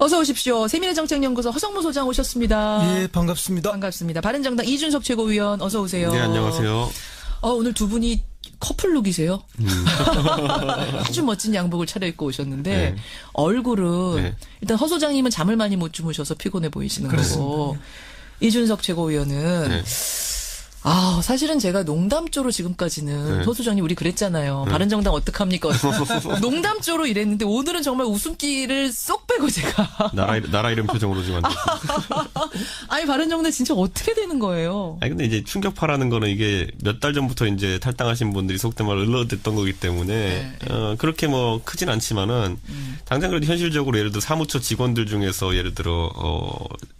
어서 오십시오. 세민의 정책연구소 허성무 소장 오셨습니다. 예, 반갑습니다. 반갑습니다. 바른정당 이준석 최고위원 어서 오세요. 네, 안녕하세요. 오늘 두 분이 커플룩이세요. 아주 멋진 양복을 차려입고 오셨는데 네. 얼굴은 네. 일단 허 소장님은 잠을 많이 못 주무셔서 피곤해 보이시는 그렇습니다. 거고 이준석 최고위원은 네. 사실은 제가 농담조로 지금까지는 네. 허 소장님 우리 그랬잖아요. 바른정당 어떡합니까? 농담조로 이랬는데 오늘은 정말 웃음기를 쏙 빼고 제가 나라 이름 표정으로 지금 앉았습니다. 아니 바른정당 진짜 어떻게 되는 거예요? 아니 근데 이제 충격파라는 거는 이게 몇 달 전부터 이제 탈당하신 분들이 속된 말로 을러댔던 거기 때문에 그렇게 뭐 크진 않지만은 당장 그래도 현실적으로 예를 들어 사무처 직원들 중에서 예를 들어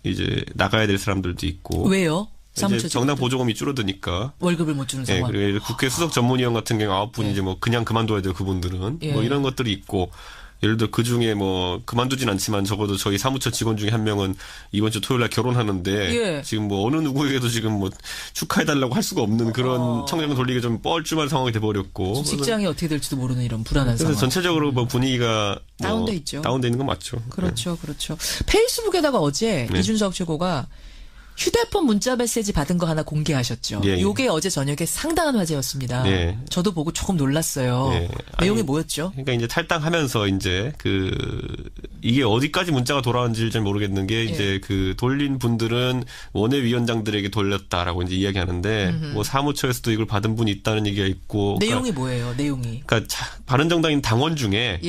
이제 나가야 될 사람들도 있고 왜요? 이제 정당 보조금이 줄어드니까 월급을 못 주는 상황. 그리고 국회 수석 전문위원 같은 경우 9분 이제 뭐 그냥 그만둬야 돼요 그분들은 뭐 이런 것들이 있고. 예를 들어 그 중에 뭐 그만두진 않지만 적어도 저희 사무처 직원 중에 한 명은 이번 주 토요일 날 결혼하는데 지금 뭐 어느 누구에게도 지금 뭐 축하해달라고 할 수가 없는 그런 청장 돌리기 좀 뻘쭘한 상황이 돼버렸고 직장이 어떻게 될지도 모르는 이런 불안한 그래서 상황. 전체적으로 뭐 분위기가 다운돼 있죠. 다운돼 있는 건 맞죠. 그렇죠, 그렇죠. 페이스북에다가 어제 이준석 최고가 휴대폰 문자 메시지 받은 거 하나 공개하셨죠. 요게 어제 저녁에 상당한 화제였습니다. 저도 보고 조금 놀랐어요. 내용이 뭐였죠? 그러니까 이제 탈당하면서 이제 이게 어디까지 문자가 돌아왔는지 잘 모르겠는 게 이제 돌린 분들은 원외위원장들에게 돌렸다라고 이제 이야기하는데 뭐 사무처에서도 이걸 받은 분이 있다는 얘기가 있고. 내용이 뭐예요? 내용이. 그러니까 바른정당인 당원 중에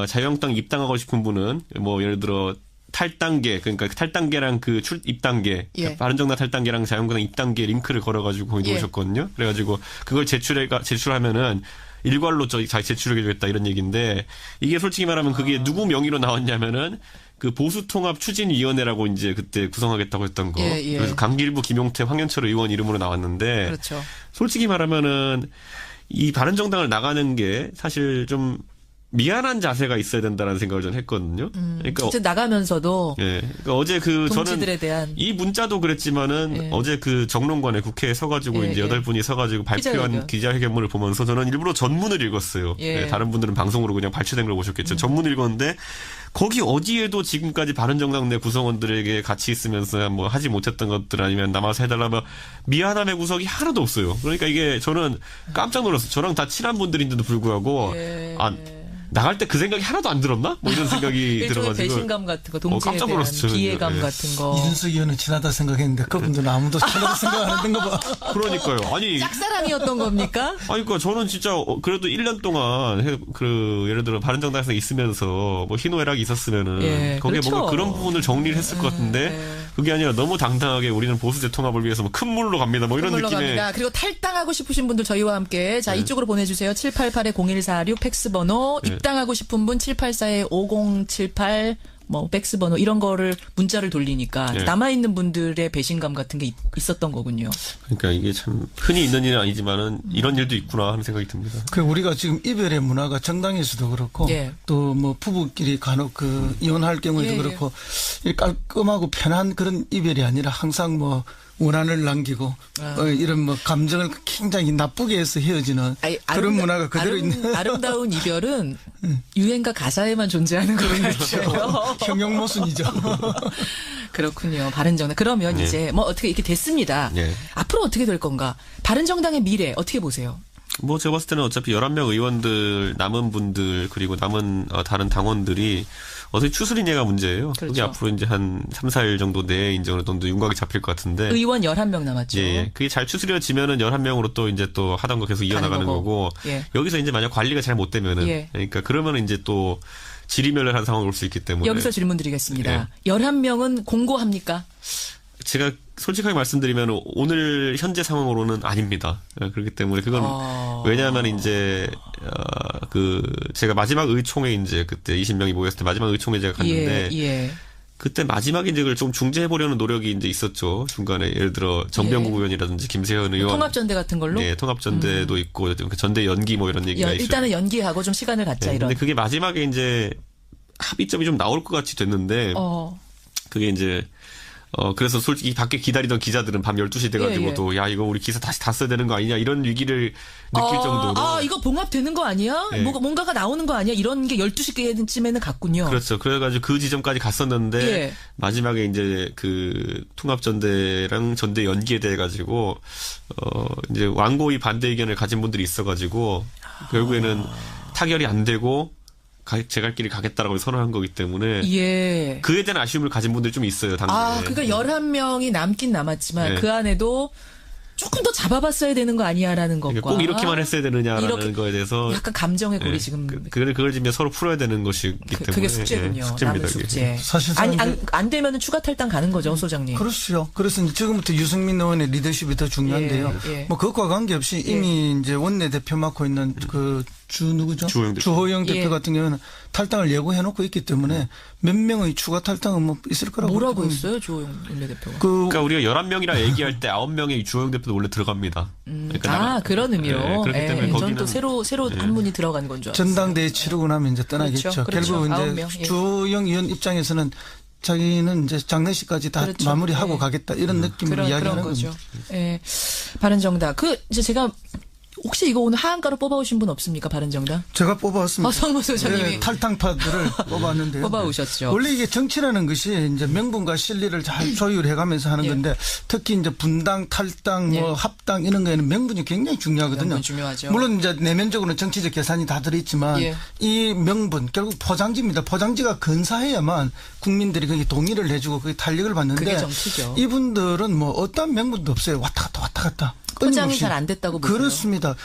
자유한국당 입당하고 싶은 분은 뭐 예를 들어 탈당계, 그러니까 탈당계랑 입당계, 그러니까 바른정당 탈당계랑 자유한국당 입당계 링크를 걸어가지고 놓으셨거든요. 그래가지고 그걸 제출하면은 일괄로 제출해주겠다 이런 얘기인데 이게 솔직히 말하면 그게 누구 명의로 나왔냐면은 그 보수통합추진위원회라고 이제 그때 구성하겠다고 했던 거. 그래서 강길부, 김용태, 황현철 의원 이름으로 나왔는데. 그렇죠. 솔직히 말하면은 이 바른정당을 나가는 게 사실 좀 미안한 자세가 있어야 된다는 생각을 전 했거든요. 그러니까 나가면서도 그러니까 어제 동지들에 저는 대한 이 문자도 그랬지만은 어제 정론관에 국회에 서가지고 이제 8분이 서가지고 발표한 기자회견문을 보면서 저는 일부러 전문을 읽었어요. 다른 분들은 방송으로 그냥 발췌된 걸 보셨겠죠. 전문을 읽었는데 거기 어디에도 지금까지 바른정당 내 구성원들에게 같이 있으면서 뭐 하지 못했던 것들 아니면 남아서 해달라면 미안함의 구석이 하나도 없어요. 그러니까 이게 저는 깜짝 놀랐어요. 저랑 다 친한 분들인데도 불구하고 나갈 때 그 생각이 하나도 안 들었나? 뭐 이런 생각이 들어가지고. 배신감 같은 거, 동지에 깜짝 대한 놀랐어요, 비애감 같은 거. 이준석 의원은 친하다 생각했는데 그분들은 아무도 친하다 생각 안 했던 거 봐. 그러니까요. 아니. 짝사랑이었던 겁니까? 아니, 그러니까 저는 진짜 그래도 1년 동안 예를 들어 바른정당에서 있으면서 뭐 희노애락이 있었으면은 거기에 뭔가 그런 부분을 정리를 했을 것 같은데 그게 아니라 너무 당당하게 우리는 보수 재통합을 위해서 뭐 큰 물로 갑니다. 뭐 이런 느낌의. 갑니다. 그리고 탈당하고 싶으신 분들 저희와 함께 이쪽으로 보내주세요. 788-0146 팩스번호 입당하고 싶은 분 784-5078 뭐 팩스번호 이런 거를 문자를 돌리니까 남아있는 분들의 배신감 같은 게 있었던 거군요. 그러니까 이게 참 흔히 있는 일은 아니지만은 이런 일도 있구나 하는 생각이 듭니다. 우리가 지금 이별의 문화가 정당에서도 그렇고 또 뭐 부부끼리 간혹 이혼할 경우에도 그렇고 깔끔하고 편한 그런 이별이 아니라 항상 뭐 원한을 남기고 이런 뭐 감정을 굉장히 나쁘게 해서 헤어지는 그런 문화가 그대로 있는. 아름다운 이별은 유행가 가사에만 존재하는 거예요. 형용모순이죠. 그렇군요. 바른정당. 그러면 이제 뭐 어떻게 이렇게 됐습니다. 앞으로 어떻게 될 건가? 바른정당의 미래 어떻게 보세요? 뭐 제가 봤을 때는 어차피 11명 의원들 남은 분들 그리고 남은 다른 당원들이 어떻게 추스리냐가 문제예요. 그게 앞으로 이제 한 3, 4일 정도 내에 이제 어느 정도 윤곽이 잡힐 것 같은데. 의원 11명 남았죠. 그게 잘 추스려지면은 11명으로 또 이제 또 하던 거 계속 이어나가는 거고. 여기서 이제 만약 관리가 잘 못 되면은. 그러니까 그러면은 이제 또 질의멸렬한 상황이 올 수 있기 때문에. 여기서 질문 드리겠습니다. 11명은 공고합니까? 제가 솔직하게 말씀드리면 오늘 현재 상황으로는 아닙니다. 그렇기 때문에 그건 왜냐하면 이제 제가 마지막 의총회 이제 그때 20명이 모였을 때 마지막 의총회 제가 갔는데 그때 마지막에 이제 그걸 좀 중재해 보려는 노력이 이제 있었죠. 중간에 예를 들어 정병국 의원이라든지 김세현 의원 통합전대 같은 걸로 통합전대도 있고 전대 연기 뭐 이런 얘기가 있어요. 일단은 연기하고 좀 시간을 갖자 이런. 근데 그게 마지막에 이제 합의점이 좀 나올 것 같이 됐는데 그게 이제 그래서 솔직히 밖에 기다리던 기자들은 밤 12시 돼가지고도 야, 이거 우리 기사 다시 다 써야 되는 거 아니냐 이런 위기를 느낄 정도로. 이거 봉합되는 거 아니야? 네. 뭔가가 나오는 거 아니야? 이런 게 12시쯤에는 갔군요. 그렇죠. 그래가지고 그 지점까지 갔었는데 마지막에 이제 그 통합전대랑 전대 연기에 대해 가지고 이제 완고히 반대 의견을 가진 분들이 있어가지고 결국에는 타결이 안 되고 제 갈 길을 가겠다라고 선언한 거기 때문에 그에 대한 아쉬움을 가진 분들이 좀 있어요. 당시에. 그러니까 11명이 남긴 남았지만 그 안에도 조금 더 잡아봤어야 되는 거 아니야라는 것과 그러니까 꼭 이렇게만 했어야 되느냐라는 거에 대해서 약간 감정의 골이 지금 그걸 지금 서로 풀어야 되는 것이기 때문에 그게 숙제군요. 숙제입니다. 숙제. 사실상 안 되면은 추가 탈당 가는 거죠, 소장님. 그렇죠. 그래서 이제 지금부터 유승민 의원의 리더십이 더 중요한데요. 뭐 그것과 관계없이 이미 이제 원내대표 맡고 있는 그 누구죠? 주호영 대표 같은 경우는 탈당을 예고해놓고 있기 때문에 몇 명의 추가 탈당은 뭐 있을 거라고. 뭐라고 했어요, 주호영 원내대표가? 그러니까 우리가 11명이라 얘기할 때 9명의 주호영 대표도 원래 들어갑니다. 그러니까 그런 의미로. 그렇기 때문에 저는 또 새로 한 분이 들어간 건 줄 알았어요. 전당대회 치르고 나면 이제 떠나겠죠. 그렇죠. 결국 이제 주호영 의원 입장에서는 자기는 이제 장례식까지 다 마무리하고 가겠다 이런 느낌으로 이야기하는 거죠. 바른정당. 이제 제가 혹시 이거 오늘 하한가로 뽑아오신 분 없습니까? 바른정당? 제가 뽑아왔습니다. 성모 소장님이. 탈당파들을 뽑아왔는데요. 뽑아오셨죠. 원래 이게 정치라는 것이 이제 명분과 실리를 잘 조율해가면서 하는 건데 특히 이제 분당, 탈당, 뭐 합당 이런 거에는 명분이 굉장히 중요하거든요. 명분 중요하죠. 물론 이제 내면적으로는 정치적 계산이 다 들어있지만 이 명분 결국 포장지입니다. 포장지가 근사해야만 국민들이 거기 동의를 해주고 그게 탄력을 받는데 그게 정치죠. 이분들은 뭐 어떤 명분도 없어요. 왔다 갔다. 포장이 잘 안 됐다고 보세요? 그렇습니다.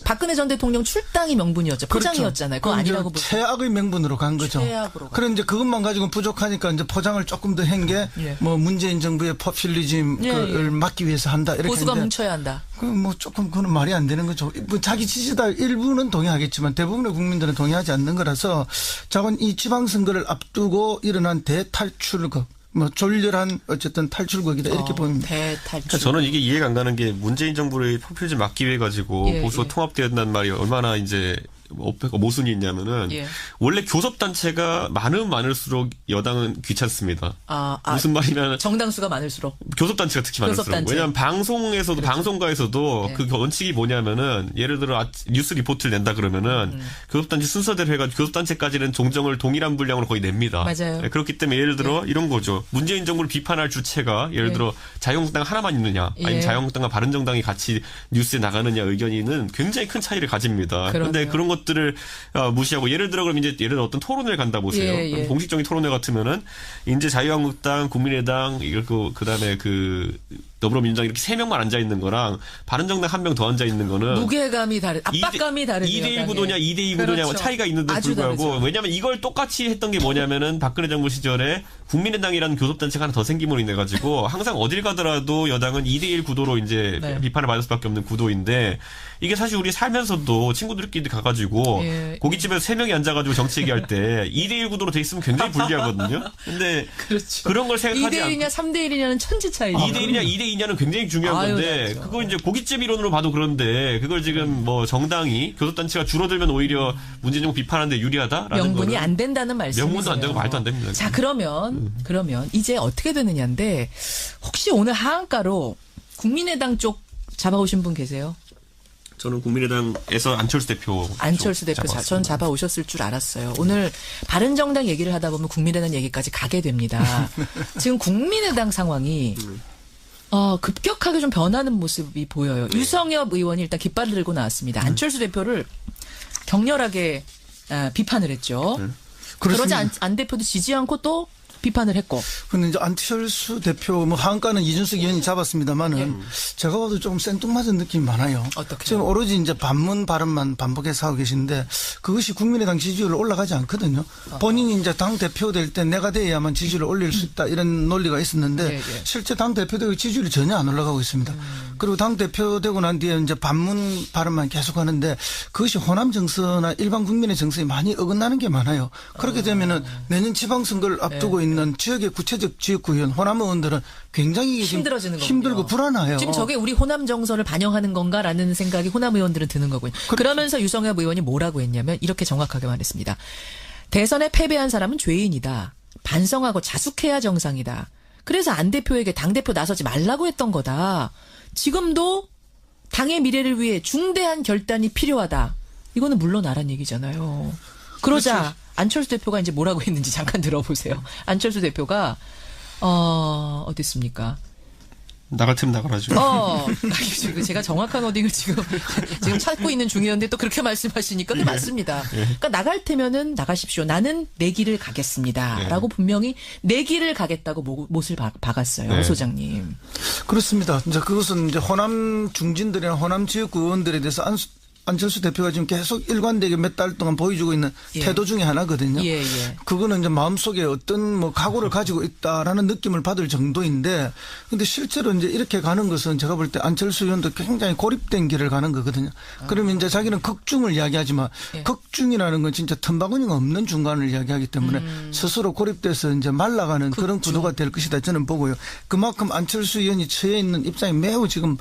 박근혜 전 대통령 출당이 명분이었죠. 포장이었잖아요. 그거 아니라고 보세요. 최악의 명분으로 간 거죠. 그래 이제 그것만 가지고 부족하니까 이제 포장을 조금 더 한 게 뭐 문재인 정부의 포퓰리즘을 막기 위해서 한다. 이렇게 보수가 뭉쳐야 한다. 뭐 조금 그건 말이 안 되는 거죠. 뭐 자기 지지자들 일부는 동의하겠지만 대부분의 국민들은 동의하지 않는 거라서 자건 이 지방선거를 앞두고 일어난 대탈출극. 뭐 졸렬한 어쨌든 탈출극이다 이렇게 봅니다. 대탈출. 그러니까 저는 이게 이해가 안 가는 게 문재인 정부를 포퓰리즘 막기 위해 가지고 보수가 통합되었다는 말이 얼마나 이제 모순이 있냐면은 원래 교섭단체가 많을수록 여당은 귀찮습니다. 무슨 말이냐면 정당수가 많을수록 교섭단체가 특히 많을수록. 왜냐하면 방송에서도 방송가에서도 그 원칙이 뭐냐면은 예를 들어 뉴스 리포트를 낸다 그러면은 교섭단체 순서대로 해가지고 교섭단체까지는 종정을 동일한 분량으로 거의 냅니다. 맞아요. 그렇기 때문에 예를 들어 이런 거죠. 문재인 정부를 비판할 주체가 예를 들어 자유한국당 하나만 있느냐 아니면 자유한국당과 바른정당이 같이 뉴스에 나가느냐 의견이는 굉장히 큰 차이를 가집니다. 그런데 그런 것들을 무시하고 예를 들어 그럼 이제 예를 들어 어떤 토론회를 간다 보세요. 공식적인 토론회 같으면은 이제 자유한국당, 국민의당 이렇게 그다음에 더불어민주당 이렇게 3명만 앉아 있는 거랑 바른정당 1명 더 앉아 있는 거는 무게감이 압박감이 다르죠. 2대1 구도냐 2대2 구도냐 차이가 있는데 불구하고 왜냐하면 이걸 똑같이 했던 게 뭐냐면은 박근혜 정부 시절에 국민의당이라는 교섭단체가 하나 더 생김으로 인해 가지고 항상 어딜 가더라도 여당은 2대1 구도로 이제 비판을 받을 수밖에 없는 구도인데 이게 사실 우리 살면서도 친구들끼리 가가지고 고깃집에서 3명이 앉아가지고 정치 얘기할 때 2대1 구도로 돼 있으면 굉장히 불리하거든요. 근데 그런 걸 생각하지 않고 2대1이냐 3대1이냐는 천지 차이죠. 2대1이냐 2대2냐는 굉장히 중요한 건데 그거 이제 고깃집 이론으로 봐도 그런데 그걸 지금 뭐 정당이 교섭단체가 줄어들면 오히려 문재인 정부 비판하는데 유리하다라는 명분이 안 된다는 말씀이세요. 명분도 안 되고 말도 안 됩니다. 자 그러면 이제 어떻게 되느냐인데 혹시 오늘 하한가로 국민의당 쪽 잡아오신 분 계세요? 저는 국민의당에서 안철수 대표 전 잡아오셨을 줄 알았어요. 오늘 바른정당 얘기를 하다 보면 국민의당 얘기까지 가게 됩니다. 지금 국민의당 상황이 급격하게 좀 변하는 모습이 보여요. 유성엽 의원이 일단 깃발을 들고 나왔습니다. 안철수 대표를 격렬하게 비판을 했죠. 그러지 안 대표도 지지 않고 또 비판을 했고. 근데 이제 안철수 대표 하한가는 이준석 의원이 잡았습니다만은 제가 봐도 조금 생뚱맞은 느낌이 많아요. 어떻게? 지금 오로지 이제 반문 발언만 반복해서 하고 계신데 그것이 국민의당 지지율을 올라가지 않거든요. 본인이 이제 당 대표 될 때 내가 돼야만 지지율을 올릴 수 있다 이런 논리가 있었는데 실제 당 대표 되고 지지율이 전혀 안 올라가고 있습니다. 그리고 당 대표 되고 난 뒤에 이제 반문 발언만 계속하는데 그것이 호남 정서나 일반 국민의 정서에 많이 어긋나는 게 많아요. 그렇게 되면은 내년 지방선거를 앞두고 있는 지역의 구체적 지역구 의원, 호남 의원들은 굉장히 힘들어지는 힘들고 불안해요. 지금 저게 우리 호남 정서를 반영하는 건가라는 생각이 호남 의원들은 드는 거군요. 그러면서 유성엽 의원이 뭐라고 했냐면 이렇게 정확하게 말했습니다. 대선에 패배한 사람은 죄인이다. 반성하고 자숙해야 정상이다. 그래서 안 대표에게 당대표 나서지 말라고 했던 거다. 지금도 당의 미래를 위해 중대한 결단이 필요하다. 이거는 물러나란 얘기잖아요. 그러자 그렇죠. 안철수 대표가 이제 뭐라고 했는지 잠깐 들어보세요. 안철수 대표가 어디 있습니까? 나갈 테면 나가라죠. 제가 정확한 워딩을 지금 찾고 있는 중이었는데 또 그렇게 말씀하시니까 또 맞습니다. 그러니까 나갈 테면은 나가십시오. 나는 내 길을 가겠습니다. 라고 분명히 내 길을 가겠다고 못을 박았어요. 소장님. 그렇습니다. 이제 그것은 이제 호남 중진들이나 호남 지역구 의원들에 대해서 안철수 대표가 지금 계속 일관되게 몇 달 동안 보여주고 있는 태도 중에 하나거든요. 그거는 이제 마음속에 어떤 뭐 각오를 가지고 있다라는 느낌을 받을 정도인데, 근데 실제로 이제 이렇게 가는 것은 제가 볼 때 안철수 의원도 굉장히 고립된 길을 가는 거거든요. 그러면 이제 자기는 극중을 이야기하지만 극중이라는 건 진짜 틈바구니가 없는 중간을 이야기하기 때문에 스스로 고립돼서 이제 말라가는 그런 구도가 될 것이다 저는 보고요. 그만큼 안철수 의원이 처해 있는 입장이 매우 지금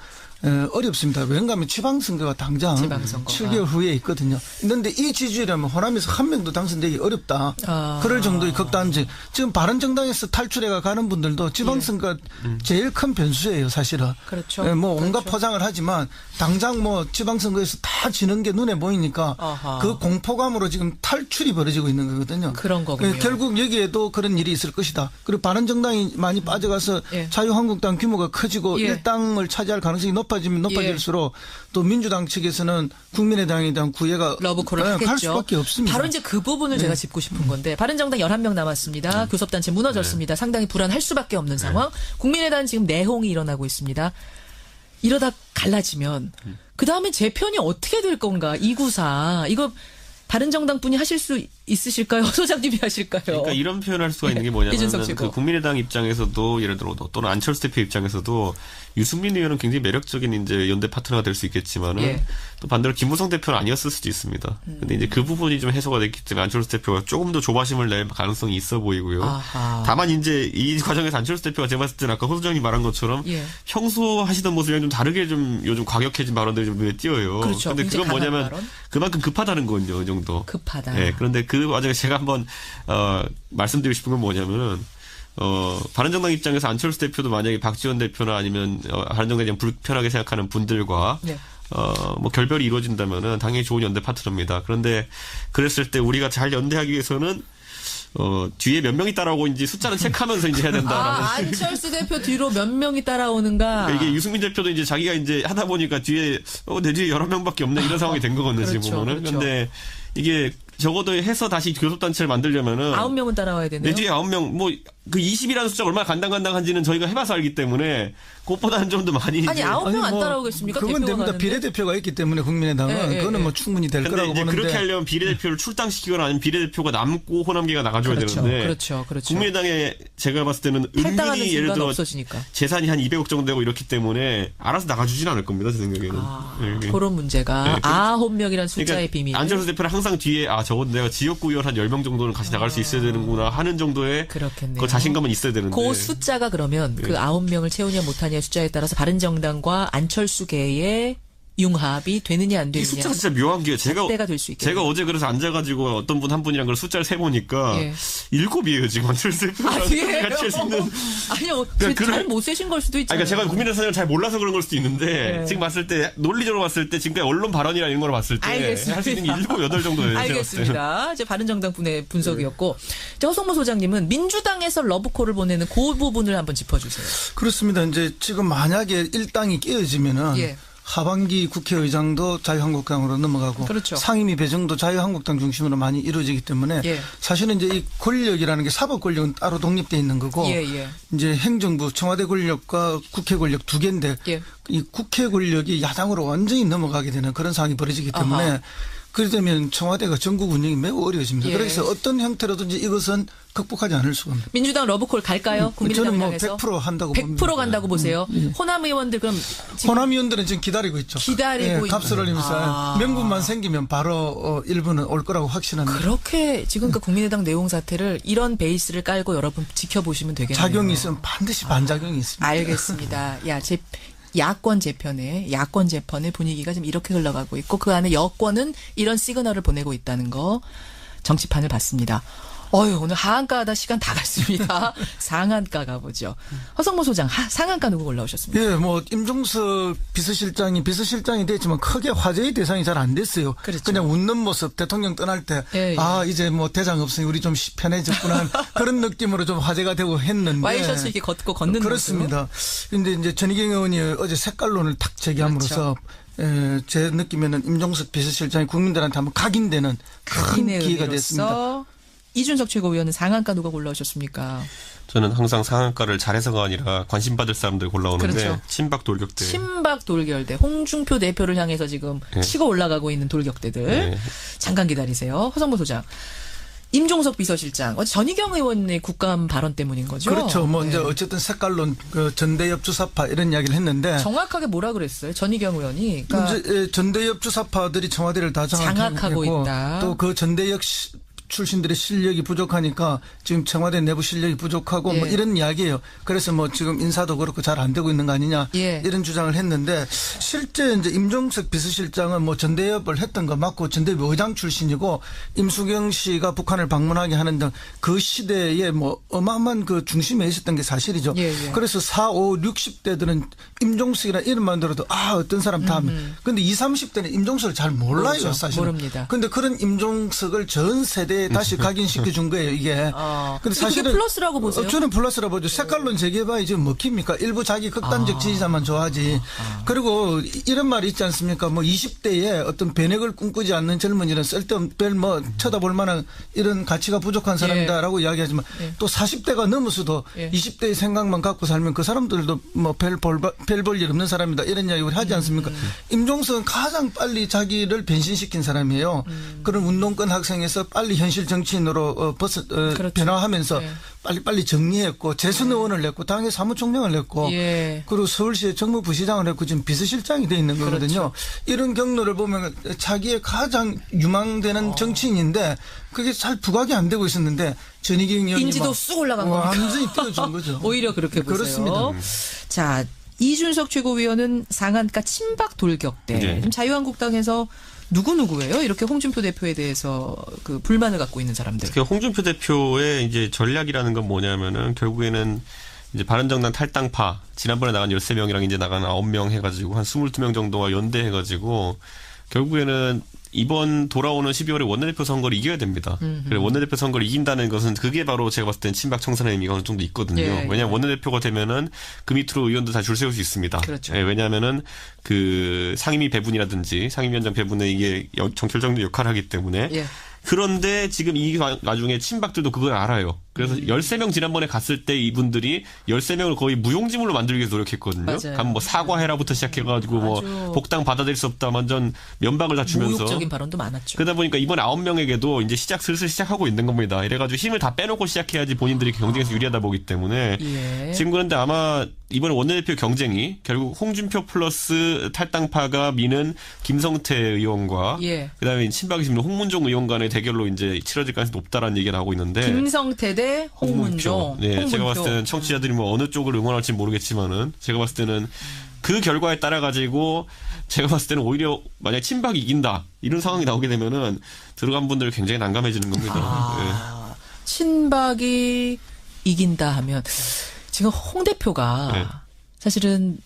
어렵습니다. 왜냐하면 지방선거가 당장 7개월 후에 있거든요. 그런데 이 지지율이라면 호남에서 한 명도 당선되기 어렵다. 그럴 정도의 극단적. 지금 바른정당에서 탈출해가 가는 분들도 지방선거가 제일 큰 변수예요, 사실은. 그렇죠. 뭐 온갖 포장을 하지만 당장 뭐 지방선거에서 다 지는 게 눈에 보이니까 그 공포감으로 지금 탈출이 벌어지고 있는 거거든요. 그런 거군요. 결국 여기에도 그런 일이 있을 것이다. 그리고 바른정당이 많이 빠져가서 자유한국당 규모가 커지고 일당을 차지할 가능성이 높아지면 높아질수록 또 민주당 측에서는 국민의당에 대한 구애가 러브콜을 하겠죠. 할 수밖에 없습니다. 바로 이제 그 부분을 제가 짚고 싶은 건데 바른정당 11명 남았습니다. 교섭단체 무너졌습니다. 상당히 불안할 수밖에 없는 상황. 국민의당 지금 내홍이 일어나고 있습니다. 이러다 갈라지면 그다음에 재편이 어떻게 될 건가. 294 이거 바른정당 분이 하실 수 있으실까요? 소장님이 하실까요? 그러니까 이런 표현을 할 수가 있는 게 뭐냐면 그 국민의당 입장에서도 예를 들어 또는 안철수 대표 입장에서도 유승민 의원은 굉장히 매력적인 이제 연대 파트너가 될 수 있겠지만은 또 반대로 김무성 대표는 아니었을 수도 있습니다. 근데 이제 그 부분이 좀 해소가 됐기 때문에 안철수 대표가 조금 더 조바심을 낼 가능성이 있어 보이고요. 다만 이제 이 과정에서 안철수 대표가 제가 봤을 때는 아까 호 소장님이 말한 것처럼 평소 하시던 모습이랑 좀 다르게 좀 요즘 과격해진 발언들이 좀 눈에 띄어요. 그렇죠. 근데 그건 뭐냐면 그만큼 급하다는 거군요. 이 정도. 급하다. 그런데 그 과정에 제가 한번 말씀드리고 싶은 건 뭐냐면은 바른정당 입장에서 안철수 대표도 만약에 박지원 대표나 아니면 바른정당에 대한 불편하게 생각하는 분들과 뭐 결별이 이루어진다면은 당연히 좋은 연대 파트너입니다. 그런데 그랬을 때 우리가 잘 연대하기 위해서는 뒤에 몇 명이 따라오고 이제 숫자는 체크하면서 이제 해야 된다. 안철수 대표 뒤로 몇 명이 따라오는가. 그러니까 이게 유승민 대표도 이제 자기가 이제 하다 보니까 뒤에 내 뒤에 여러 명밖에 없네 이런 상황이 된 거거든요. 그렇죠, 지금 보면은. 그렇죠. 근데 이게 적어도 해서 다시 교섭단체를 만들려면은 9명은 따라와야 되네요. 내 뒤에 9명 뭐 그 20이라는 숫자가 얼마나 간당간당한지는 저희가 해봐서 알기 때문에 그것보다는 좀 더 많이 아니 9명 안 따라오겠습니까? 그건 됩니다. 비례대표가 있기 때문에 국민의당은 그거는 뭐 충분히 될 거라고 보는데 그렇게 하려면 비례대표를 출당시키거나 아니면 비례대표가 남고 호남계가 나가줘야 되는데 그렇죠. 국민의당에 제가 봤을 때는 은근히 예를 들어 없어지니까. 재산이 한 200억 정도 되고 이렇기 때문에 알아서 나가주진 않을 겁니다. 제 생각에는. 그런 문제가 9명이라는 숫자의 그러니까 비밀. 안철수 대표는 항상 뒤에 적어도 내가 지역구 의원 한 10명 정도는 같이 나갈 수 있어야 되는구나 하는 정도의 그 자신감은 있어야 되는데. 그 숫자가 그러면 그 9명을 채우냐 못하냐 숫자에 따라서 바른정당과 안철수계의 융합이 되느냐 안 되느냐. 이 숫자가 진짜 묘한 게 제가 어제 그래서 앉아가지고 어떤 분 한 분이랑 그 숫자를 세보니까 7이에요 지금 안철수 대표랑 같이 할 수 있는. 아니요. 잘 못 세신 걸 수도 있잖아요. 그러니까 제가 국민의당을 잘 몰라서 그런 걸 수도 있는데 지금 봤을 때 논리적으로 봤을 때 지금까지 언론 발언이나 이런 걸 봤을 때 할 수 있는 게 7, 8 정도 돼요. 알겠습니다. 이제 바른정당 분의 분석이었고 허성모 소장님은 민주당에서 러브콜을 보내는 그 부분을 한번 짚어주세요. 그렇습니다. 이제 지금 만약에 일당이 깨어지면은 하반기 국회의장도 자유한국당으로 넘어가고 그렇죠. 상임위 배정도 자유한국당 중심으로 많이 이루어지기 때문에 사실은 이제 이 권력이라는 게 사법 권력은 따로 독립돼 있는 거고 이제 행정부 청와대 권력과 국회 권력 두 개인데 이 국회 권력이 야당으로 완전히 넘어가게 되는 그런 상황이 벌어지기 때문에 그러면 청와대가 전국 운영이 매우 어려워집니다. 그래서 어떤 형태로든지 이것은 극복하지 않을 수가 없습니다. 민주당 러브콜 갈까요? 국민의당에서? 저는 100% 한다고 100% 봅니다. 간다고 보세요. 호남 의원들 그럼 호남 의원들은 지금 기다리고 있죠. 값을 올리면서 명분만 생기면 바로 일부는 올 거라고 확신합니다. 그렇게 지금 그 국민의당 내용 사태를 이런 베이스를 깔고 여러분 지켜보시면 되겠네요. 작용이 있으면 반드시 반작용이 있습니다. 알겠습니다. 야권 재편의 분위기가 지금 이렇게 흘러가고 있고 그 안에 여권은 이런 시그널을 보내고 있다는 거 정치판을 봤습니다. 오늘 하한가 하다 시간 다 갔습니다. 상한가 가보죠. 허성모 소장, 상한가 누구 올라오셨습니까? 예, 뭐 임종석 비서실장이 됐지만 크게 화제의 대상이 잘 안 됐어요. 그렇죠. 그냥 웃는 모습, 대통령 떠날 때, 예. 이제 뭐 대장 없으니 우리 좀 편해졌구나 그런 느낌으로 좀 화제가 되고 했는데. 와이셔츠 이렇게 걷는 그렇습니다. 근데 이제 전희경 의원이 어제 색깔론을 탁 제기함으로써 제 느낌에는 임종석 비서실장이 국민들한테 한번 각인되는 큰 기회가 됐습니다. 이준석 최고위원은 상한가 누가 골라오셨습니까? 저는 항상 상한가를 잘해서가 아니라 관심 받을 사람들 골라오는데 그렇죠. 친박 돌격대. 친박 돌격대. 홍준표 대표를 향해서 지금 치고 올라가고 있는 돌격대들. 잠깐 기다리세요. 허성모 소장. 임종석 비서실장. 어제 전희경 의원의 국감 발언 때문인 거죠? 그렇죠. 뭐 이제 어쨌든 색깔론, 전대협 주사파 이런 이야기를 했는데. 정확하게 뭐라 그랬어요? 전희경 의원이. 그러니까 전대협 주사파들이 청와대를 다 장악하고 있다. 또 그 전대협 출신들의 실력이 부족하니까 지금 청와대 내부 실력이 부족하고 뭐 이런 이야기예요. 그래서 뭐 지금 인사도 그렇고 잘 안 되고 있는 거 아니냐 이런 주장을 했는데 실제 이제 임종석 비서실장은 뭐 전대협을 했던 거 맞고 전대협 의장 출신이고 임수경 씨가 북한을 방문하게 하는 등 그 시대에 뭐 어마어마한 그 중심에 있었던 게 사실이죠. 그래서 4, 5, 60대들은 임종석이라는 이름만 들어도 어떤 사람 다 하면. 근데 20, 30대는 임종석을 잘 몰라요. 모르죠. 사실은. 모릅니다. 근데 그런 임종석을 전 세대 다시 각인시켜 준 거예요, 이게. 근데 사실은 플러스라고 보세요? 저는 플러스라고 보죠. 색깔론 재개봐야 지금 먹힙니까? 일부 자기 극단적 지지자만 좋아하지. 그리고 이런 말이 있지 않습니까? 뭐 20대에 어떤 변혁을 꿈꾸지 않는 젊은이는 쓸데없는 별 뭐 쳐다볼 만한 이런 가치가 부족한 사람이다라고 이야기하지만 또 40대가 넘어서도 20대의 생각만 갖고 살면 그 사람들도 뭐 별 볼 일 없는 사람이다 이런 이야기 우리 하지 않습니까? 임종석은 가장 빨리 자기를 변신시킨 사람이에요. 그런 운동권 학생에서 빨리 현실 정치인으로 그렇죠. 변화하면서 빨리빨리 정리했고 재선 의원을 냈고 당의 사무총장을 냈고 그리고 서울시의 정무부시장을 했고 지금 비서실장이 돼 있는 거거든요. 이런 경로를 보면 자기의 가장 유망되는 정치인인데 그게 잘 부각이 안 되고 있었는데 전희경 의원이 인지도 쑥 올라간 겁니다. 완전히 띄워준 거죠. 오히려 그렇게 보세요. 그렇습니다. 자, 이준석 최고위원은 상한가 친박 돌격대. 지금 자유한국당에서 누구예요? 이렇게 홍준표 대표에 대해서 그 불만을 갖고 있는 사람들. 그 홍준표 대표의 이제 전략이라는 건 뭐냐면은 결국에는 이제 바른정당 탈당파 지난번에 나간 13명이랑 이제 나간 9명 해가지고 한 22명 정도와 연대해가지고 결국에는 이번 돌아오는 12월에 원내대표 선거를 이겨야 됩니다. 그래서 원내대표 선거를 이긴다는 것은 그게 바로 제가 봤을 땐 친박 청산의 의미가 어느 정도 있거든요. 왜냐하면 원내대표가 되면은 그 밑으로 의원도 다 줄 세울 수 있습니다. 그렇죠. 왜냐하면은 그 상임위 배분이라든지 상임위원장 배분에 이게 결정적인 역할을 하기 때문에. 그런데 지금 이 와중에 친박들도 그걸 알아요. 그래서 13명 지난번에 갔을 때 이분들이 13명을 거의 무용지물로 만들기 위해서 노력했거든요. 가면 뭐 사과해라부터 시작해가지고 뭐 복당 받아들일 수 없다 완전 면박을 다 주면서. 모욕적인 발언도 많았죠. 그러다 보니까 이번에 9명에게도 이제 슬슬 시작하고 있는 겁니다. 이래가지고 힘을 다 빼놓고 시작해야지 본인들이 경쟁에서 유리하다 보기 때문에. 지금 그런데 아마 이번에 원내대표 경쟁이 결국 홍준표 플러스 탈당파가 미는 김성태 의원과 그다음에 친박이 지금 홍문종 의원 간의 대결로 이제 치러질 가능성이 높다라는 얘기가 나오고 있는데. 김성태 대 홍문종. 홍문표. 제가 봤을 때는 청취자들이 뭐 어느 쪽을 응원할지 모르겠지만은 제가 봤을 때는 그 결과에 따라 가지고 제가 봤을 때는 오히려 만약 친박이 이긴다 이런 상황이 나오게 되면은 들어간 분들 굉장히 난감해지는 겁니다. 친박이 이긴다 하면 지금 홍 대표가 사실은